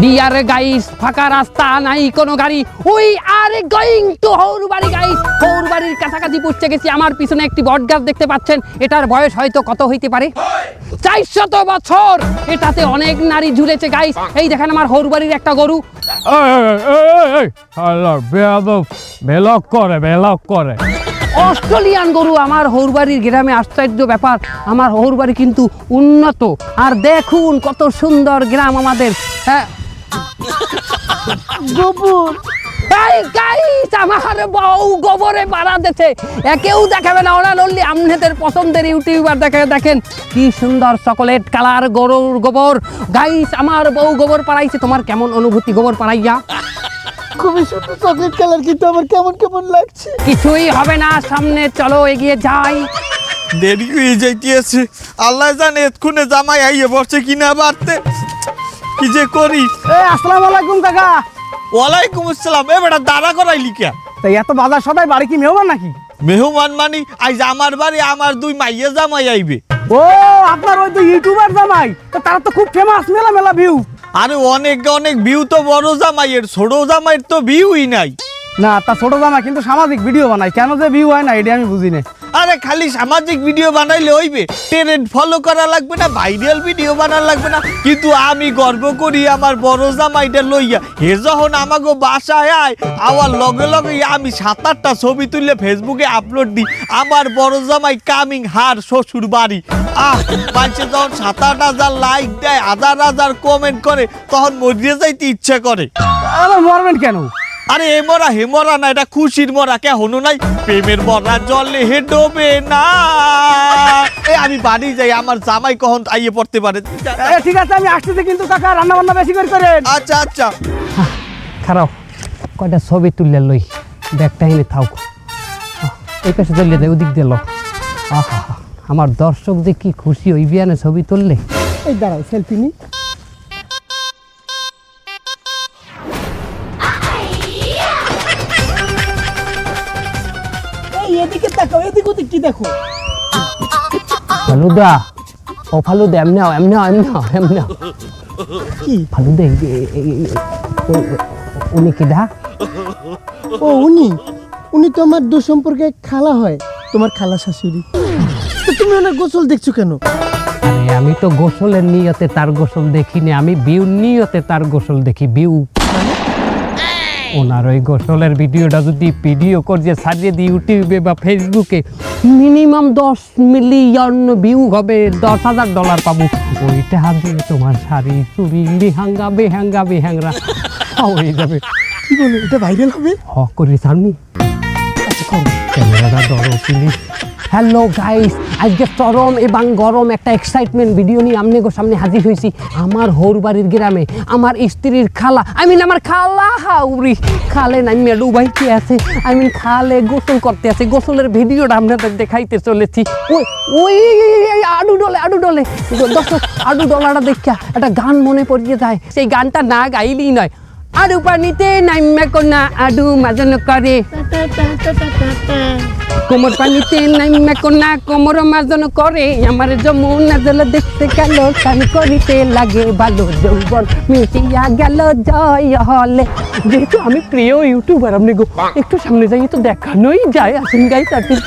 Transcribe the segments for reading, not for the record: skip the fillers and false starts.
Deer guys, ফাঁকা রাস্তা, নাই কোনো গাড়ি। উই আর গোয়িং টু হৌরবাড়ি গাইস। হৌরবাড়ির কাছাকাছি পৌঁছে গেছি। আমার পিছনে একটি বট গাছ দেখতে পাচ্ছেন। এটার বয়স হয়তো কত হইতে পারে? 400 বছর। এটাতে অনেক নারী ঝুলেছে গাইস। এই দেখেন আমার হৌরবাড়ির একটা গরু। বেলক করে অস্ট্রেলিয়ান গরু। আমার হৌরবাড়ির গ্রামে আশ্চর্য ব্যাপার, আমার হৌরবাড়ি কিন্তু উন্নত। আর দেখুন কত সুন্দর গ্রাম আমাদের। হ্যাঁ গোবর। এই গাইস, আমার বউ গোবরে পাড়া দিচ্ছে। কেউ দেখাবে না, ওরা নলি আপনাদের পছন্দের ইউটিউবার দেখেন কি সুন্দর চকোলেট কালার গরুর গোবর। গাইস, আমার বউ গোবর পাড়াইছে। তোমার কেমন অনুভূতি গোবর পাড়াইয়া? খুবই সুন্দর চকলেট কালার, কিন্তু আমার কেমন কেমন লাগছে। কিছুই হবে না, সামনে চলো এগিয়ে যাই। দেরি হয়ে যাইতেছে, আল্লাহ জানে এক্ষুনে জামাই আইয়ে বসে কিনা বাড়তে। কি যে করি। আসসালামু আলাইকুম কাকা। ওয়ালাইকুম আসসালাম। এ বেটা দাঁড়া করাইলি কে? তাই এত বাজার সদাই বাড়ি কি মেহমান নাকি? মেহমান মানি আইজ আমার বাড়ি আমার দুই মাইয়া জামাই আইবে। ও আপনার ওই তো ইউটিউবার জামাই, তো তারা তো খুব ফেমাস, মেলা মেলা ভিউ। আরে অনেক অনেক ভিউ তো বড় জামাইয়ের, ছোট জামাইয়ের তো ভিউই নাই। না তা ছোট জামাই কিন্তু সামাজিক ভিডিও বানায়, কেন যে ভিউ হয় না এটা আমি বুঝি না। আরে খালি সামাজিক ভিডিও বানাইলে হইবে? ট্রেন্ড ফলো করা লাগবে না, ভাইরাল ভিডিও বানার লাগবে না। কিন্তু আমি গর্ব করি আমার বড় জামাইটা লইয়া। হে যখন আমাকে বাসায় আয়, আবার লগে লগে আমি 7-8টা ছবি তুললে ফেসবুকে আপলোড দিই। আমার বড় জামাই কামিং হার শ্বশুর বাড়ি। মানুষে যখন 7-8 লাইক দেয়, 1000 কমেন্ট করে, তখন মরিয়ে যাইতে ইচ্ছে করে। আরে মরবেন কেন? আরে এ মরা হে মরা না, এটা খুশির মরা। কে হনু নাই? প্রেমের মরা জলে হে ডোবে না। আমি বাড়ি যাই, আমার জামাই কখন আইয়ে পড়তে পারে। ঠিক আছে আমি আসতেছি, কিন্তু কাকা রান্না বান্না বেশি করে করেন। আচ্ছা আচ্ছা। খারাপ কয়টা ছবি তুললে লই, ব্যাগটা এনে থাক। এই পাশে চলে যায়, ওদিক দিল। আহা, আমার দর্শক যে কি খুশি ওই বিয়ানে ছবি তুললে। এই দাঁড়াও সেলফি নি। এদিকে তাকাও, এদিক ওদিক কি দেখো? ফালুদা, ও ফালুদা, এমনি কি ফালুদা? উনি কি দা? ও উনি তো আমার দু সম্পর্কে খালা হয়, তোমার খালা শাশুড়ি। তো তুমি ওনার গোসল দেখছো কেন? আরে আমি তো গোসলের নিয়তে তার গোসল দেখিনি, আমি বিউ নিয়তে তার গোসল দেখি। বিউ ওনার ওই গোসলের ভিডিওটা যদি ভিডিও করে ছাড়িয়ে দিই ইউটিউবে বা ফেসবুকে, মিনিমাম 10 মিলিয়ন ভিউ হবে, $10,000 পাবো। ওইটা দিয়ে তোমার শাড়ি চুড়ি বেহাঙ্গা হয়ে যাবে। কি বলো, এটা ভাইরাল হবে? করি সামনি। ক্যামেরাটা ধরো প্লিজ। হ্যালো গাইস, আজকে চরম এবং গরম একটা এক্সাইটমেন্ট ভিডিও নিয়ে আপনাদের সামনে হাজির হয়েছি। আমার হৌরবাড়ির গ্রামে আমার স্ত্রীর খালা, আমার খালা হাউরি খালে নামিয়ে ডুবাইতে আছে, খালে গোসল করতে আছে। গোসলের ভিডিওটা আপনাদের দেখাইতে চলেছি। ওই আডু ডলে দর্শক, আডু ডলাটা দেখা একটা গান মনে পড়িয়ে যায়। সেই গানটা না গাইলেই নয়। আডু পানিতে নাইমে কোনা আডু মাজন করে, কোমর পানিতে নাইমে কোনা কোমর মাজন করে। আমার যমুনা জল দেখতে গেল, কান করিতে লাগে ভালো, যৌবন মিটিয়া গেল জয় হলে। যেহেতু আমি প্রিয় ইউটিউবার, আপনি একটু সামনে যাই তো দেখানোই যায়। আসেন গাইস, আসেন।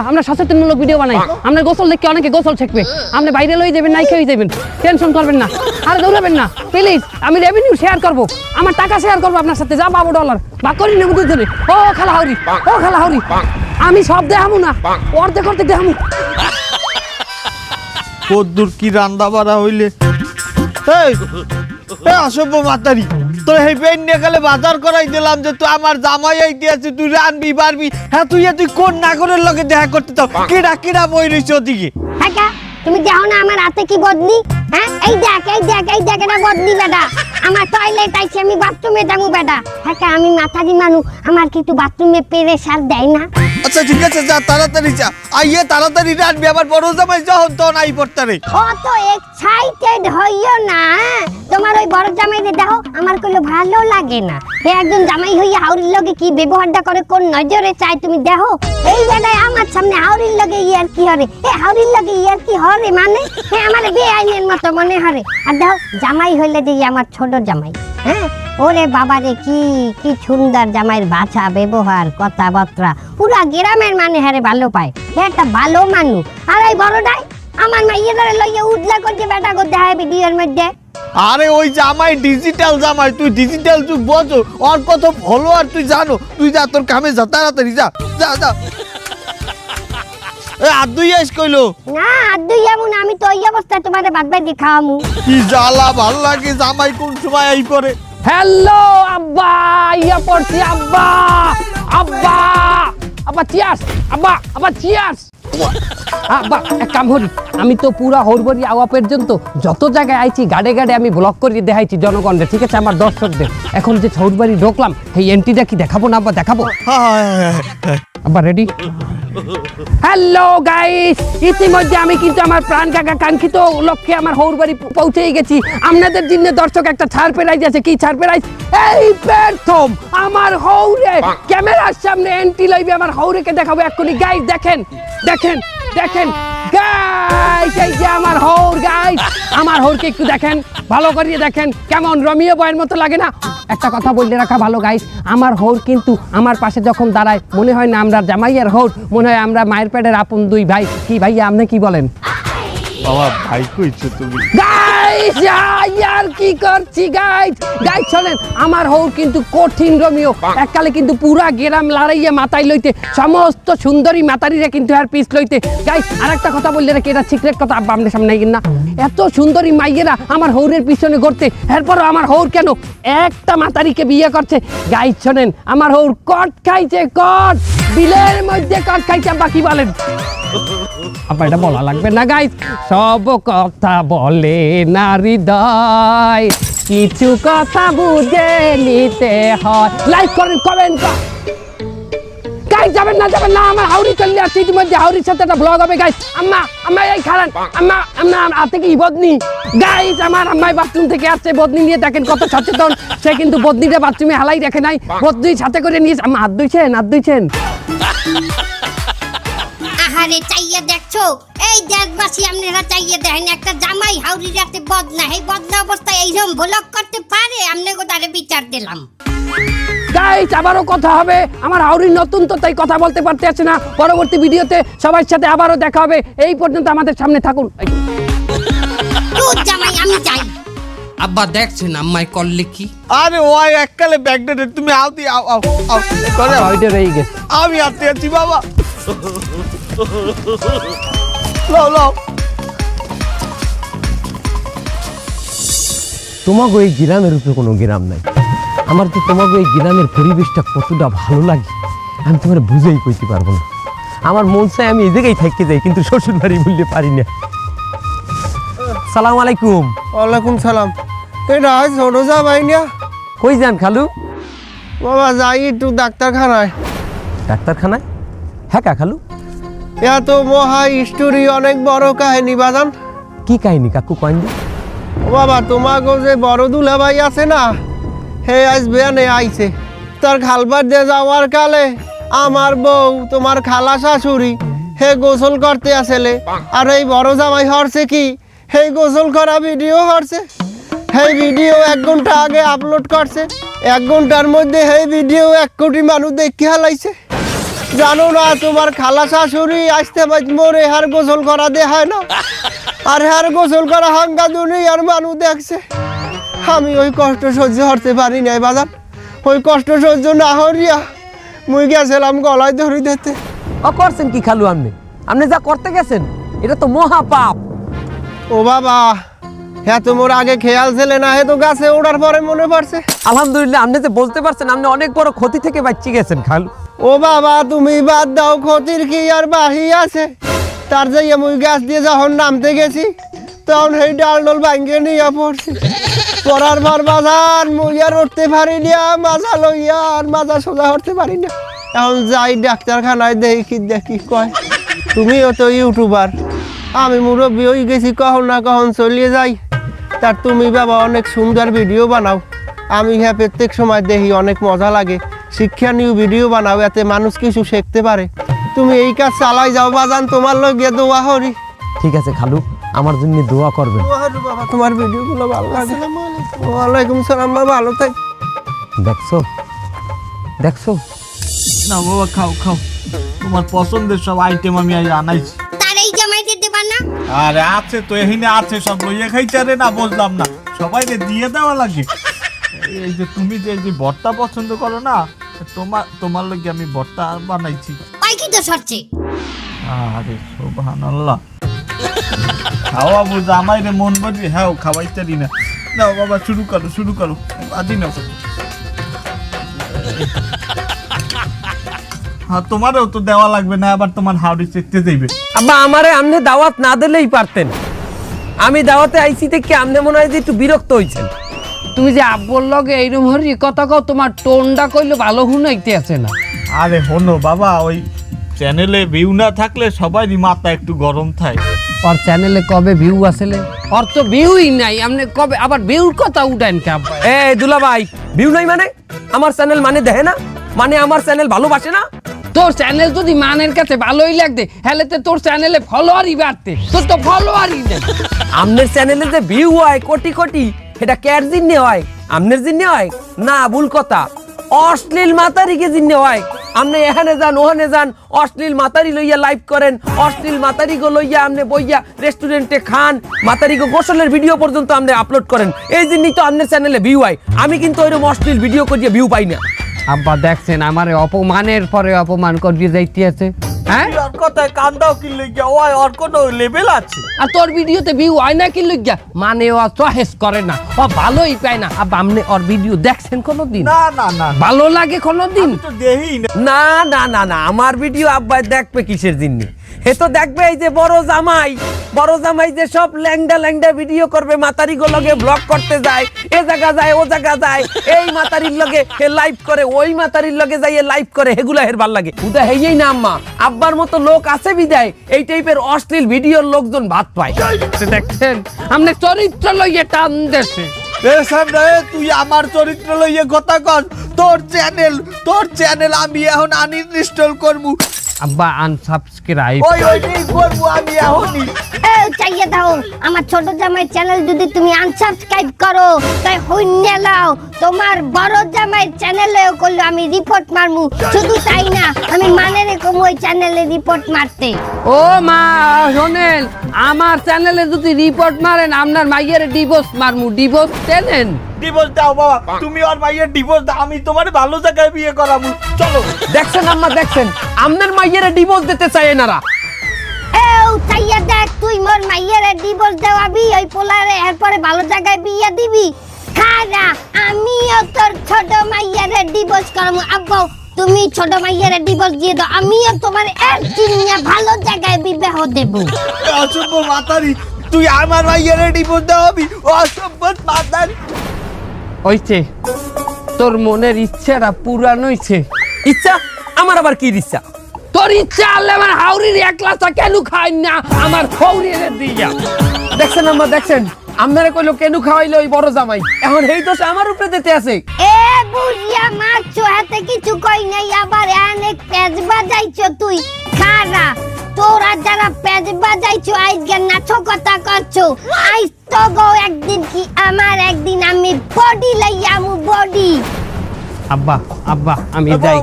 আমরা সচেতনমূলক ভিডিও বানাই। আমরা গোসল দেখে অনেকে গোসল শিখবে। আপনি বাইরে লই যাবেন, নাই খেয়ে যাবেন, টেনশন করবেন না, আর দৌড়াবেন না প্লিজ। আমি রেভিনিউ শেয়ার করবো, আমার টাকা শেয়ার করবো আপনার সাথে। যা পাবো $, ভাগ করি নেব দুজনে। ও খালা হাউরি, আমি সব দেখামু না, অর্ধেক দেখামু। কদ্দুর কি রান্দা বাড়া হইলে। আসব মাতারি, তোর এই পেন নিয়ে গেলে বাজার করাই দিলাম যে তুই আমার জামাই আইতে আছে, তুই রানবি পারবি। হ্যাঁ তুই কোন নাগরের লগে দেখা করতে চাও? কিরা বই রইছ ওদিকে। তুমি দেখো না আমার হাতে কি বদলি? হ্যাঁ এই দেখ এটা বদলি বেটা। আমার টয়লেট আইছে, আমি বাথরুমে যাবো বেটা। হ্যাঁ আমি মাথারি মানুষ, আমার কিন্তু বাথরুমে প্রেসার দেয় না। আচ্ছা ঠিক আছে, যা তাড়াতাড়ি যা, আইয়ে তাড়াতাড়ি রাখবি, আমার বড় জামাই যখন তখন আই পড়তে রে। অত এক্সাইটেড হইও না, তোমার ওই বড় জামাইরে দেখো আমার কইলো ভালো লাগে না। হে একজন জামাই হইয়া হাউরির লগে কি ব্যবহারটা করে, কোন নজরে চাই তুমি দেখো। এই বেলায় আমার সামনে হাউরির লগে ইয়ার কি হরে, এ হাউরির লগে ইয়ার কি হরে মানে হে আমার বেআইনের মতো মনে হরে। আর দেখো জামাই হইলে যে আমার ছোট জামাই, হ্যাঁ ওরে বাবা রে কি কি সুন্দর জামাইয়ের বাছা ব্যবহার কথাবার্তা, পুরা গ্রামের মানে হারে ভালো পায়, হে একটা ভালো মানুষ। আর এই বড়টাই আমার মাইয়েরা লইয়া উঠলা করছে বেটা করতে হয় ভিডিওর মধ্যে। আরে ওই জামাই ডিজিটাল জামাই, তুই ডিজিটাল যুগ বোঝো, ওর কত ফলোয়ার তুই জানো। তুই যা তোর কামে যা, তাড়াতাড়ি যা যা যা। এ আদুই আইস কইলো না আদুই এমন, আমি তো ওই অবস্থায় তোমারে বাদ বাদ দিয়ে খাওয়ামু। কি জ্বালা, ভাল লাগে জামাই কোন সময় এই করে। হ্যালো আব্বা, ইয়া পড়ছি আব্বা, আব্বা আব্বা চিয়ার্স, আব্বা আব্বা চিয়ার্স। আব্বা এক কাম করি, আমি তো পুরা হরবরি আওয়া পর্যন্ত যত জায়গায় আইছি গাড়ে গাড়ে আমি ব্লক করে দেখাইছি জনগণকে, ঠিক আছে আমার দর্শকদের। এখন যে হরবাড়ি ঢোকলাম এই এন্ট্রিটা কি দেখাবো না আব্বা? দেখাবো আব্বা, রেডি? হ্যালো গাইস, ইতিমধ্যে আমি কিন্তু আমার প্রাণ কাকা কাঙ্ক্ষিত লক্ষ্যে আমার হৌরবাড়ি পৌঁছেই গেছি। আপনাদের জন্য দর্শক একটা ছাড় প্রাইজ আছে। কি ছাড় প্রাইজ? এই প্রথম আমার হৌরে ক্যামেরার সামনে এন্ট্রি লইবে, আমার হৌরেকে দেখাবো এক্ষুনি। গাইস দেখেন দেখেন দেখেন গাইস, এই যে আমার হৌর। গাইস আমার হৌরকে একটু দেখেন, ভালো করিয়ে দেখেন, কেমন রমিও বয়ের মতো লাগে না? একটা কথা বললে রাখা ভালো গাইস, আমার হৌর কিন্তু আমার পাশে যখন দাঁড়ায় মনে হয় না আমরা জামাইয়ের হৌর, মনে হয় আমরা মায়ের পেটের আপন দুই ভাই। কি ভাইয়া আপনি কি বলেন? বাবা ভাই কইছো তুমি। গাইস আর কি করছি গাইস? গাইস শোনেন, আমার হৌর কিন্তু কঠিন রমিও, এককালে কিন্তু পুরা গ্রাম লড়াইয়ে মাথায় লইতে, সমস্ত সুন্দরী মাতারিরা কিন্তু আর পিস লইতে। গাইস আরেকটা কথা বললে রাখি, এটা সিক্রেট কথা, আব্বা আপনার সামনে না। এত সুন্দরী মাইয়েরা আমার হৌরের পিছনে ঘুরতে, এরপরও আমার হৌর কেন একটা মাতারিকে বিয়ে করছে। গাইস শোনেন, আমার হৌর কট খাইছে, কট বিলের মধ্যে কট খাইছে। আব্বা কি বলেন? আব্বা এটা বলা লাগবে না গাইস, সব কথা বলে না হৃদয়, কিছু কথা বুঝে নিতে হয়। লাইক করেন, কমেন্ট করেন। গাইস যাবেন না, আমার হাউরি চলে আসছে ইতিমধ্যে, হাউরির সাথে একটা ব্লগ হবে গাইস। আম্মা আম্মা এই খারান, আম্মা আম্মা হাতে কি বদনি। গাইস আমার আম্মাই বাথরুম থেকে আসছে, বদনি নিয়ে দেখেন কত সচেতন সে, কিন্তু বদনিটা বাথরুমে হালাই রেখে নাই, বদনি সাথে করে নিয়ে। আম্মা হাত ধুইছেন, হাত ধুইছেন? আহারে চাইয়া দেখছো, এই দেশবাসী আপনারা চাইয়া দেখেন, একটা জামাই হাউরি রাতে বদনা, এই বদনা অবস্থায় এইরকম ব্লক করতে পারে? আমনে গোটারে বিচার দিলাম। গাইস আবারও কথা হবে, আমার হাউরির নতুন তো তাই কথা বলতে পারতে আছে না। পরবর্তী ভিডিওতে সবার সাথে আবারও দেখা হবে, এই পর্যন্ত আমাদের সামনে থাকুন। তোর জামাই আমি চাই। আব্বা দেখছেন আম্মাই করলে কি? আরে ওই এককালে ব্যাগডেটে তুমি আও দি আও আও আও করে ওইটা রয়ে গেছে। আমি আতে আছি বাবা। লাও লাও। তোমাকে এই গ্রামের উপরে কোনো গ্রাম নাই। আমার তো তোমাকে এই গ্রামের পরিবেশটা কতটা ভালো লাগে আমি তোমার বুঝেই কইতে পারবো না। আমার মন চায় আমি এই জায়গায় থাকতে যাই, কিন্তু শ্বশুর বাড়ি বললে পারি না। সালাম আলাইকুম। ওয়ালাইকুম সালাম। এটা ছোট জামাই না? কই যান খালু? বাবা যাই একটু ডাক্তারখানায়। ডাক্তারখানায়? হ্যাঁ কা খালু? এত মহা স্টোরি, অনেক বড় কাহিনী বাজান। কি কাহিনী কাকু কয়েন দি? ও বাবা তোমাকে যে বড় দুলাভাই আছে না, হে আজ বেয়ানে আইছে। তার খালবার দিয়ে যাওয়ার কালে আমার বউ তোমার খালা শাশুড়ি হে গোসল করতে আসলে, আর এই বড় জামাই হরছে কি হে গোসল করা ভিডিও হরছে। সেই ভিডিও 1 ঘন্টা আগে আপলোড করছে, 1 ঘন্টার মধ্যে সেই ভিডিও 1 কোটি মানুষ দেখে হালাইছে। জানো না তোমার খালা শাশুড়ি আসতে মরে হার গোসল করা দেখায় না, আর হার গোসল করা হাঙ্গা দুনিয়ার মানুষ দেখছে। আমি ওই কষ্ট সহ্য করতে পারি নাই বাজার, ওই কষ্ট সহ্য না হরিয়া মুই গেছিলাম গলায় ধরে দিতে। ও করছেন কি খালু? আপনি আপনি যা করতে গেছেন এটা তো মহা পাপ। ও বাবা, হ্যাঁ তোমার আগে খেয়াল ছিলে না, হে তো গাছে ওঠার পরে মনে পড়ছে। আলহামদুলিল্লাহ আপনি যে বলতে পারছেন আপনি অনেক বড় ক্ষতি থেকে বাঁচিয়ে গেছেন খালু। ও বাবা তুমি বাদ দাও, ক্ষতির কি আর বাহি আছে। তার যাইয়া মুই গাছ দিয়ে যখন নামতে গেছি তখন সেই ডাল ডল ভাঙ্গে নিয়ে পড়ছি। পড়ার পর বাজান মুই আর উঠতে পারি না, মাজা লইয়া আর মাজা সোজা উঠতে পারি না। এখন যাই ডাক্তারখানায় দেখি কয়। তুমিও তো ইউটিউবার, আমি মুরব্বী হয়ে গেছি, কখন না কখন চলিয়ে যাই। তার তুমি বাবা অনেক সুন্দর ভিডিও বানাও, আমি হ্যাঁ প্রত্যেক সময় দেখি, অনেক মজা লাগে। শিক্ষণীয় ভিডিও বানাও, এতে মানুষ কিছু শিখতে পারে। তুমি এই কাজ চালাই যাও বাজান, তোমার লগে দোয়া করি। ঠিক আছে খালু, আমার জন্য দোয়া করবেন। বাবা তোমার ভিডিওগুলো ভালো লাগে। ওয়ালাইকুম সালাম বাবা, ভালো থাক। দেখছো দেখছো না বাবা, খাও খাও, তোমার পছন্দের সব আইটেম আমি আজ আনাইছি। তার এই জামাইতে দেবা না? আরে আছে তো, এখানে আছে সব, লইয়া খাইছে। রে না, বুঝলাম না, সবাইকে দিয়ে দেওয়া লাগে। এই যে তুমি যে ভর্তা পছন্দ করো না, তোমার লগে আমি ভর্তা বানাইছি। ওই কি তো সরছে? আরে সুবহানাল্লাহ। খাওয়া বুঝা আমায় রে মন বলবি, হ্যাঁ খাওয়াইতে দি না। নাও বাবা, শুরু করো আদি নাও। হ্যাঁ, তোমারও তো দেওয়া লাগবে না, আবার তোমার হাওড়ি চেকতে যাইবে। আব্বা, আমারে আমনে দাওয়াত না দিলেই পারতেন। আমি দাওয়াতে আইছি থেকে আমনে মনে হয় যে একটু বিরক্ত হইছেন। তুমি যে আব্বুর লগে এইরকম হরি কথা কও, তোমার টোনটা কইলে ভালো শুনাইতে আছে না। আরে হনো বাবা, ওই চ্যানেলে ভিউ না থাকলে সবারই মাথা একটু গরম থাকে। ওর চ্যানেলে কবে ভিউ আসলে? ওর তো ভিউই নাই, আপনি কবে আবার ভিউর কথা উঠাইন কে আব্বা? এই দুলা ভাই, ভিউ নাই মানে আমার চ্যানেল মানে দেখে না, মানে আমার চ্যানেল ভালোবাসে না। তোর চ্যানেল যদি মানের কাছে ভালোই লাগবে, হেলে তো তোর চ্যানেলে ফলোয়ারই বাড়তে, তোর তো ফলোয়ারই নেই। আমনের চ্যানেলে যে ভিউ হয় কোটি কোটি, এটা ক্যার জিন্নে হয়, আমনের জিন্নে হয় না? ভুল কথা, অশ্লীল মাতারিকে জিন্নে হয়। আমনে এখানে যান ওখানে যান, অশ্লীল মাতারি লইয়া লাইভ করেন, অশ্লীল মাতারিগো লইয়া আমনে বইয়া রেস্টুরেন্টে খান, মাতারিগো গোসলের ভিডিও পর্যন্ত আমনে আপলোড করেন। এই জন্যই তো আমনের চ্যানেলে ভিউ হয়। আমি কিন্তু ওইরকম অশ্লীল ভিডিও করিয়ে ভিউ পাই না। আব্বা দেখছেন, আমারে অপমানের পরে অপমান করিয়ে যাইতে আছে। হ্যাঁ, ওর কথায় কান দাও কি লইয়া, ওই ওর কোনো লেভেল আছে। আর তোর ভিডিওতে ভিউ হয় না কি লইয়া? মানে ও চয়েস করে না, ও ভালোই পায় না। আব্বা, আপনি ওর ভিডিও দেখছেন কোনোদিন? না না না, ভালো লাগে কোনোদিন? তো দেই না। না না না না, আমার ভিডিও আব্বাই দেখবে কিসের জন্য? হে তো দেখবে এই যে বড় জামাই যে সব ল্যাংডা ল্যাংডা ভিডিও করবে, মাতারি লগে ব্লগ করতে যায়, এ জায়গা যায় ও জায়গা যায়, এই মাতারির লগে হে লাইভ করে, ওই মাতারির লগে যাইয়ে লাইভ করে, হেগুলা হের ভাল লাগে। উদা হেই না আম্মা, আব্বার মতো লোক আছে বিদায় এই টাইপের অশ্লীল ভিডিওর লোকজন ভাত পায়। দেখছেন, আপনি চরিত্র লইয়ে টান দেছে। তুই আমার চরিত্র লইয়ে কথা কর। তোর চ্যানেল আমি এখন আনইনস্টল করবো। আব্বা আনসাবস্ক্রাইব। ওই করবো আমি এখনই। চাইয়ে দাও, আমার ছোট জামাই চ্যানেল যদি তুমি আনসাবস্ক্রাইব করো, তাই হইনে লাও, তোমার বড় জামাই চ্যানেলেও করলে আমি রিপোর্ট মারমু। শুধু তাই না, আমি মানে রেখম ওই চ্যানেলে রিপোর্ট মারতে। ও মা শোনেন, আমার চ্যানেলে যদি রিপোর্ট মারেন, আপনার মাইয়ের ডিভোর্স মারমু। ডিভোর্স দেন? ডিভোর্স দাও বাবা, তুমি আর মাইয়ের ডিভোর্স দাও, আমি তোমার ভালো জায়গায় বিয়ে করাবো। চলো। দেখছেন আম্মা, দেখছেন আমনের মাইয়ের ডিভোর্স দিতে চায় এনারা। চাইয়া দেখ, তুই মোর মাইয়ের ডিভোর্স দেওয়াবি, ওই পোলারে এরপরে ভালো জায়গায় বিয়ে দিবি। খারা, আমিও তোর ছোট মাইয়ের ডিভোর্স করবো। আব্বা, তুমি ছোট মাইয়ের ডিভোর্স দিয়ে দাও, আমিও তোমার একদিন ভালো জায়গায় বিবাহ দেব। অসভ্য মাতারি, তুই আমার মাইয়ের ডিভোর্স দেওয়াবি? অসভ্য মাতারি। হইছে, তোর মনের ইচ্ছাটা পূরণ হইছে। ইচ্ছা? আমার আবার কি ইচ্ছা? তোর ইচ্ছা আনলে আমার হাউরির একলাসা কেন খাই না আমার হৌরির দিয়া? দেখছেন আম্মা, দেখছেন আপনারা কইলো কেন খাওয়াইলো ওই বড় জামাই, এখন এই দোষ আমার উপরে দিতে আছে। এ বুড়িয়া মাছ হাতে কিছু কই নাই, আবার অনেক পেজ বাজাইছো তুই। খারা, তোরা যারা পেজ বাজাইছো আজকে নাচো কথা করছো, আইস তো গো একদিন কি আমার একদিন, আমি বডি লইয়ামু বডি। আব্বা আব্বা আমি যাই।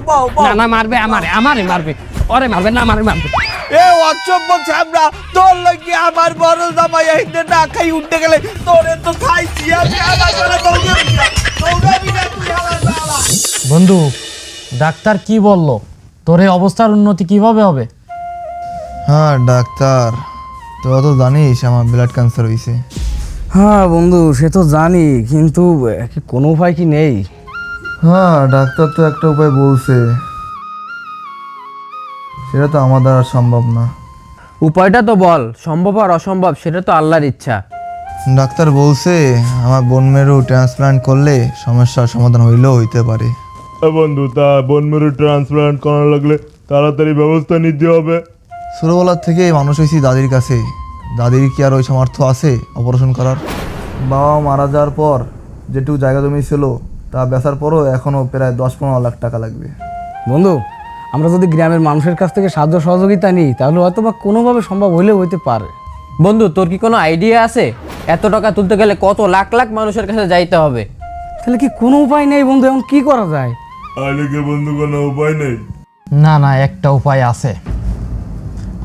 না না, মারবে আমারে মারবে, ওরে মারবে না, আমারে মারবে। এ অসভ্য ছামড়া, তোর লাগি আমার বড় জামাই আইতে না খাই উঠতে গেলে তোরে তো খাইছি আমি। আমার বড় দৌড়াবি না তুই আমার বাবা। বন্ধু, ডাক্তার কি বললো? তোর এই অবস্থার উন্নতি কিভাবে হবে? হ্যাঁ ডাক্তার, তোরা তো জানিস আমার ব্লাড ক্যান্সার হয়েছে। হ্যাঁ বন্ধু, সে তো জানি, কিন্তু কোনো উপায় কি নেই? হ্যাঁ ডাক্তার তো একটা উপায় বলছে, সেটা তো আমার দ্বারা সম্ভব না। উপায়টা তো বল, সম্ভব আর অসম্ভব সেটা তো আল্লাহর ইচ্ছা। ডাক্তার বলছে আমার বোন মেরু ট্রান্সপ্লান্ট করলে সমস্যার সমাধান হইলেও হইতে পারে। বন্ধু তা বোনমেরু ট্রান্সপ্লান্ট করানো লাগলে তাড়াতাড়ি ব্যবস্থা নিতে হবে। ছোটোবেলার থেকে মানুষ হয়েছি দাদির কাছে। দাদির কি আর ওই সামর্থ্য আছে অপারেশন করার? বাবা মারা যাওয়ার পর যেটুকু জায়গা জমি ছিল তা বেচার পরও এখনও প্রায় 10-15 লাখ টাকা লাগবে। বন্ধু, আমরা যদি গ্রামের মানুষের কাছ থেকে সাহায্য সহযোগিতা নিই তাহলে হয়তো বা কোনোভাবে সম্ভব হলেও হইতে পারে। বন্ধু, তোর কি কোনো আইডিয়া আছে এত টাকা তুলতে গেলে কত লাখ লাখ মানুষের কাছে যাইতে হবে? তাহলে কি কোনো উপায় নেই বন্ধু? এখন কি করা যায়? আলিকে বন্ধু কোনো উপায় নেই? না না, একটা উপায় আছে।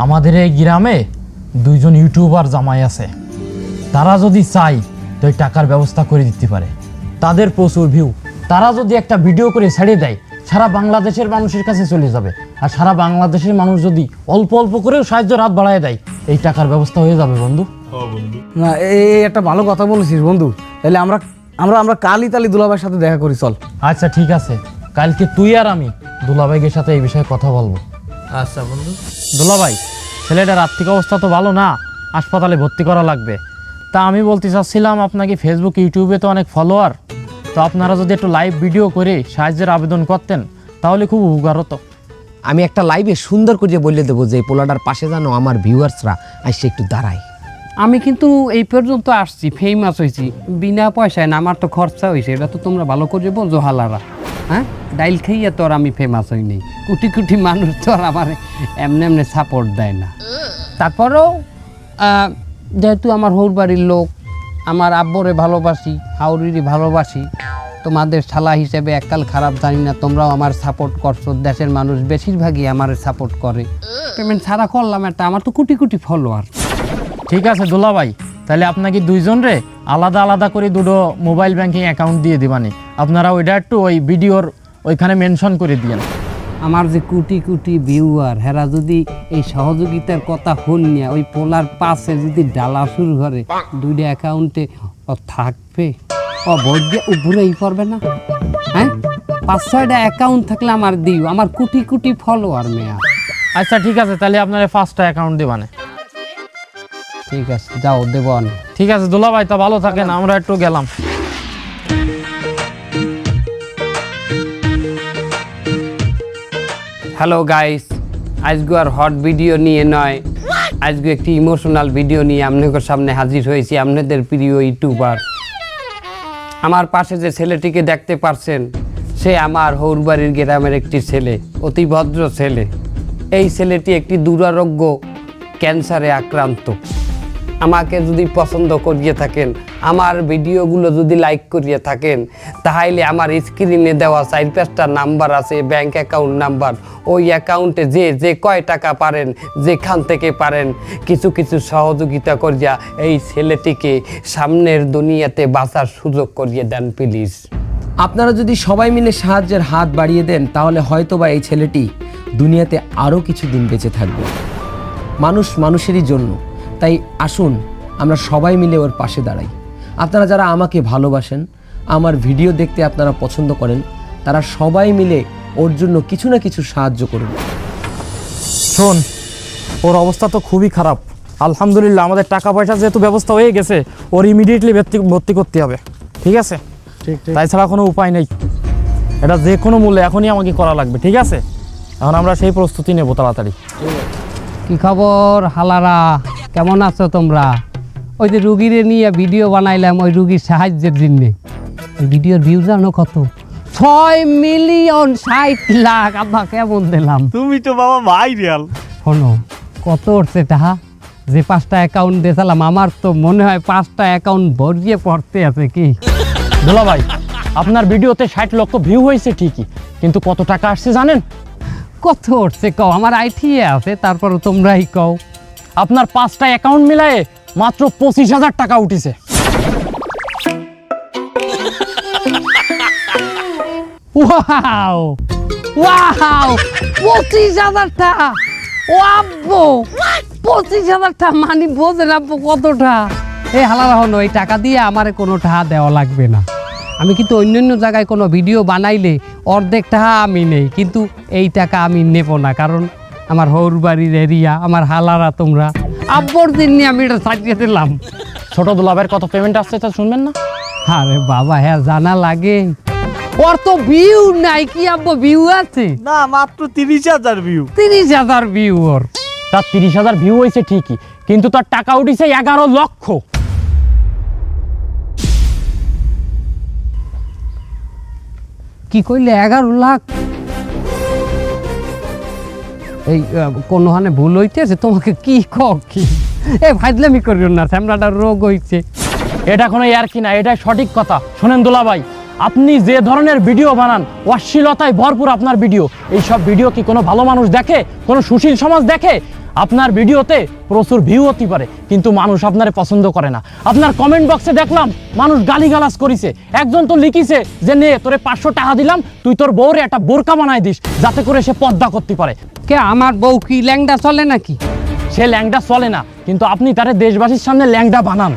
আমাদের এই গ্রামে 2জন ইউটিউবার জামাই আছে, তারা যদি চায় তো এই টাকার ব্যবস্থা করে দিতে পারে। তাদের প্রচুর ভিউ, তারা যদি একটা ভিডিও করে ছেড়ে দেয় সারা বাংলাদেশের মানুষের কাছে চলে যাবে। আর সারা বাংলাদেশের মানুষ যদি অল্প অল্প করেও সাহায্যের হাত বাড়ায় দেয় এই টাকার ব্যবস্থা হয়ে যাবে বন্ধু। না, এই একটা ভালো কথা বলেছিস বন্ধু। তাহলে আমরা আমরা আমরা কালই তালি দুলাভাইয়ের সাথে দেখা করি, চল। আচ্ছা ঠিক আছে, কালকে তুই আর আমি দুলাভাইয়ের সাথে এই বিষয়ে কথা বলবো। আচ্ছা বন্ধু। দুলাভাই, ছেলেটার আর্থিক অবস্থা তো ভালো না, হাসপাতালে ভর্তি করা লাগবে। তা আমি বলতে চাচ্ছিলাম, আপনাকে ফেসবুক ইউটিউবে তো অনেক ফলোয়ার, তো আপনারা যদি একটু লাইভ ভিডিও করে সাহায্যের আবেদন করতেন তাহলে খুব উপকার হতো। আমি একটা লাইভে সুন্দর করে বলে দেবো যে এই পোলাটার পাশে জানো আমার ভিউয়ার্সরা আসছে একটু দাঁড়ায়। আমি কিন্তু এই পর্যন্ত আসছি, ফেমাস হয়েছি বিনা পয়সায় না, আমার তো খরচা হয়েছে, এটা তো তোমরা ভালো করে বোঝো হালারা। হ্যাঁ, ডাইল খাইয়া তো আর আমি ফেমাস হইনি, কোটি কোটি মানুষ তো আর আমার এমনি এমনি সাপোর্ট দেয় না। তারপরেও যেহেতু আমার হৌর বাড়ির লোক, আমার আব্বরে ভালোবাসি, হাউরিরই ভালোবাসি, তোমাদের শালা হিসেবে এককাল খারাপ জানি না, তোমরাও আমার সাপোর্ট করছো। দেশের মানুষ বেশিরভাগই আমার সাপোর্ট করে। পেমেন্ট ছাড়া করলাম একটা, আমার তো কোটি কোটি ফলোয়ার। ঠিক আছে দুলাভাই, তাহলে আপনাকে 2জন রে আলাদা আলাদা করে 2টো মোবাইল ব্যাংকিং অ্যাকাউন্ট দিয়ে দিবানি। আপনারা ওইটা একটু ওই ভিডিওর ওইখানে মেনশন করে দিয়েন। আমার যে কোটি কোটি ভিউয়ার, হেরা যদি এই সহযোগিতার কথা হল নিয়ে ওই পোলার পাশে যদি ডালা শুরু করে 2টা অ্যাকাউন্টে ও থাকবে, ও ভোট দিয়ে উপরেই পড়বে না? হ্যাঁ, 5-6টা অ্যাকাউন্ট থাকলে আমার দিও, আমার কোটি কোটি ফলোয়ার মেয়া। আচ্ছা ঠিক আছে, তাহলে আপনারা 5টা অ্যাকাউন্ট দেবানে। ঠিক আছে, যাও দেব। ঠিক আছে দুলাভাই, তা ভালো থাকেন, আমরা একটু গেলাম। হ্যালো গাইস, আজকে আর হট ভিডিও নিয়ে নয়, আজকে একটি ইমোশনাল ভিডিও নিয়ে আপনাদের সামনে হাজির হয়েছি। আপনাদের প্রিয় ইউটিউবার, আমার পাশে যে ছেলেটিকে দেখতে পারছেন সে আমার হৌরবাড়ির গ্রামের একটি ছেলে, অতি ভদ্র ছেলে। এই ছেলেটি একটি দুরারোগ্য ক্যান্সারে আক্রান্ত। আমাকে যদি পছন্দ করিয়ে থাকেন, আমার ভিডিওগুলো যদি লাইক করিয়ে থাকেন, তাহলে আমার স্ক্রিনে দেওয়া 4-5টা নাম্বার আছে, ব্যাংক অ্যাকাউন্ট নাম্বার, ওই অ্যাকাউন্টে যে কয় টাকা পারেন, যেখান থেকে পারেন কিছু কিছু সহযোগিতা করিয়া এই ছেলেটিকে সামনের দুনিয়াতে বাঁচার সুযোগ করিয়ে দেন প্লিজ। আপনারা যদি সবাই মিলে সাহায্যের হাত বাড়িয়ে দেন তাহলে হয়তোবা এই ছেলেটি দুনিয়াতে আরও কিছুদিন বেঁচে থাকবে। মানুষ মানুষেরই জন্য, তাই আসুন আমরা সবাই মিলে ওর পাশে দাঁড়াই। আপনারা যারা আমাকে ভালোবাসেন, আমার ভিডিও দেখতে আপনারা পছন্দ করেন, তারা সবাই মিলে ওর জন্য কিছু না কিছু সাহায্য করুন। শোন, ওর অবস্থা তো খুবই খারাপ। আলহামদুলিল্লাহ আমাদের টাকা পয়সা যেহেতু ব্যবস্থা হয়ে গেছে, ওর ইমিডিয়েটলি ভর্তি করতে হবে, ঠিক আছে? তাই ছাড়া কোনো উপায় নেই, এটা যে কোনো মূল্যে এখনই আমাকে করা লাগবে, ঠিক আছে? এখন আমরা সেই প্রস্তুতি নেব তাড়াতাড়ি। কি খবর হালারা, কেমন আছো তোমরা? ওই যে রুগীরে নিয়ে ভিডিও বানাইলাম ওই রুগীর সাহায্যের জন্য, ওই ভিডিওর ভিউ জানো কত? 6,60,00,000। আব্বা কেমন দিলাম? তুমি তো বাবা ভাইরাল। শোনো, কত উঠছে টাকা? যে 5টা অ্যাকাউন্ট দিয়েছিলাম, আমার তো মনে হয় 5টা অ্যাকাউন্ট ভরিয়ে পড়তে আছে। কি দুলাভাই, আপনার ভিডিওতে 60 লক্ষ ভিউ হয়েছে ঠিকই, কিন্তু কত টাকা আসছে জানেন? কত উঠছে কও? আমার আইটিএ আছে, তারপর তোমরাই কও। আপনার 5টা অ্যাকাউন্ট মিলায়ে মাত্র 25,000 টাকা উঠেছে। ওয়াও ওয়াও, 25,000 টাকা! ও আব্বু, 25,000 টাকা মানে বোঝেন আব্বু কতটা? এই হালারা হলো, এই টাকা দিয়ে আমারে কোনো টাকা দেওয়া লাগবে না। আমি কিন্তু অন্যান্য জায়গায় কোনো ভিডিও বানাইলে অর্ধেক টাকা আমি নেই, কিন্তু এই টাকা আমি নেব না, কারণ আমার হৌরবাড়ির এরিয়া, আমার হালারা তোমরা। আব্বুর দিন আমি এটা সাজিয়ে দিলাম। ছোট দুলাভাইয়ের কত পেমেন্ট আসছে তা শুনবেন না? আরে বাবা, হ্যাঁ জানা লাগে। ওর তো ভিউ নাই, কি আব্বা ভিউ আছে? না মাত্র 30,000 ভিউ। 30,000 ভিউ ওর। তার 30,000 ভিউ হয়েছে ঠিকই, কিন্তু তার টাকা উঠেছে 11 লক্ষ। কি কইলে 11 লাখ? এই কোনখানে ভুল হইতেছে তোমাকে কি কি এ ফাইজলামি করিও না, স্যামরাটার রোগ হইছে। এটা কোনো আর কি না, এটাই সঠিক কথা। শোনেন দুলাভাই, আপনি যে ধরনের ভিডিও বানান, অশ্লীলতায় ভরপুর আপনার ভিডিও। এই সব ভিডিও কি কোনো ভালো মানুষ দেখে? কোনো সুশীল সমাজ দেখে? আপনার ভিডিওতে প্রচুর ভিউ হতে পারে, কিন্তু মানুষ আপনারে পছন্দ করে না। আপনার কমেন্ট বক্সে দেখলাম মানুষ গালিগালাজ করিছে। একজন তো লিখিছে যে নে তোরে 500 টাকা দিলাম, তুই তোর বউরে একটা বোরকা বানাই দিস যাতে করে সে পর্দা করতে পারে। কে আমার বউ কি ল্যাংডা চলে নাকি? সে ল্যাংডা চলে না, কিন্তু আপনি তারে দেশবাসীর সামনে ল্যাংডা বানান।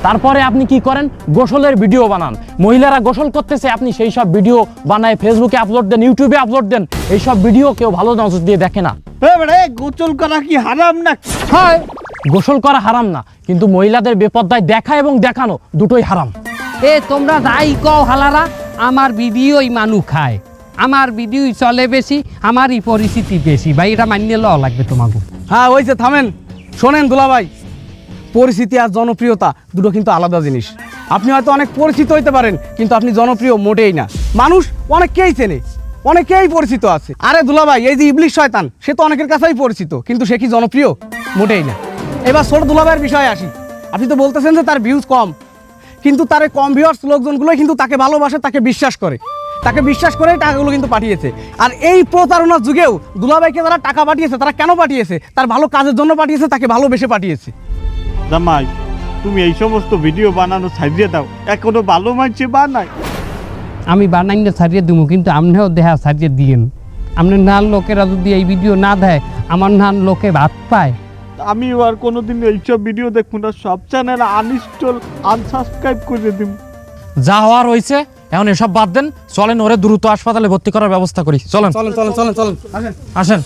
তারপরে আপনি কি করেন? গোসলের ভিডিও বানান। মহিলারা গোসল করতেছে, আপনি সেই সব ভিডিও বানায় ফেসবুকে আপলোড দেন, ইউটিউবে আপলোড দেন। এই সব ভিডিও কেউ ভালো নজর দিয়ে দেখে না। গোসল করা কি হারাম না? হয়, গোসল করা হারাম না, কিন্তু মহিলাদের বেপর্দায় দেখা এবং দেখানো দুটোই হারাম। এ তোমরা যাই কও হালারা, আমার ভিডিওই মানুষ খায়, আমার ভিডিওই চলে বেশি, আমারই পরিচিতি বেশি। ভাই এটা মানিয়ে লওয়া লাগবে তোমাকে। হ্যাঁ ওইছে, থামেন। শোনেন দুলাভাই, পরিচিতি আর জনপ্রিয়তা দুটো কিন্তু আলাদা জিনিস। আপনি হয়তো অনেক পরিচিত হইতে পারেন, কিন্তু আপনি জনপ্রিয় মোটেই না। মানুষ অনেককেই চেনে, অনেকেই পরিচিত আছে। আরে দুলাভাই, এই যে ইবলিশ শয়তান, সে তো অনেকের কাছেই পরিচিত, কিন্তু সে কি জনপ্রিয়? মোটেই না। এবার ছোট দুলাভাইয়ের বিষয়ে আসি। আপনি তো বলতেছেন যে তার ভিউজ কম, কিন্তু তার কম ভিউয়ার্স লোকজনগুলোই কিন্তু তাকে ভালোবাসে, তাকে বিশ্বাস করে, তাকে বিশ্বাস করেই টাকাগুলো কিন্তু পাঠিয়েছে। আর এই প্রতারণার যুগেও দুলাভাইকে যারা টাকা পাঠিয়েছে, তারা কেন পাঠিয়েছে? তার ভালো কাজের জন্য পাঠিয়েছে, তাকে ভালোবেসে পাঠিয়েছে। জামাই, তুমি এই সমস্ত ভিডিও বানানো ছাড়িয়ে দাও, এখনো ভালো মানছে বানায়। আমি বানাইলে ছাড়িয়ে দেবো, কিন্তু আপনিও দেহা ছাড়িয়ে দিয়েন। আপনার নান লোকেরা যদি এই ভিডিও না দেয়, আমার নান লোকে ভাত পায়। আমি আর কোনোদিন এইসব ভিডিও দেখবো না, সব চ্যানেল আনইনস্টল আনসাবস্ক্রাইব করে দিব। যা হওয়ার হয়েছে, এখন এসব বাদ দেন। চলেন ওরে দ্রুত হাসপাতালে ভর্তি করার ব্যবস্থা করি। চলেন চলেন চলেন চলেন চলেন, আসেন। আসেন।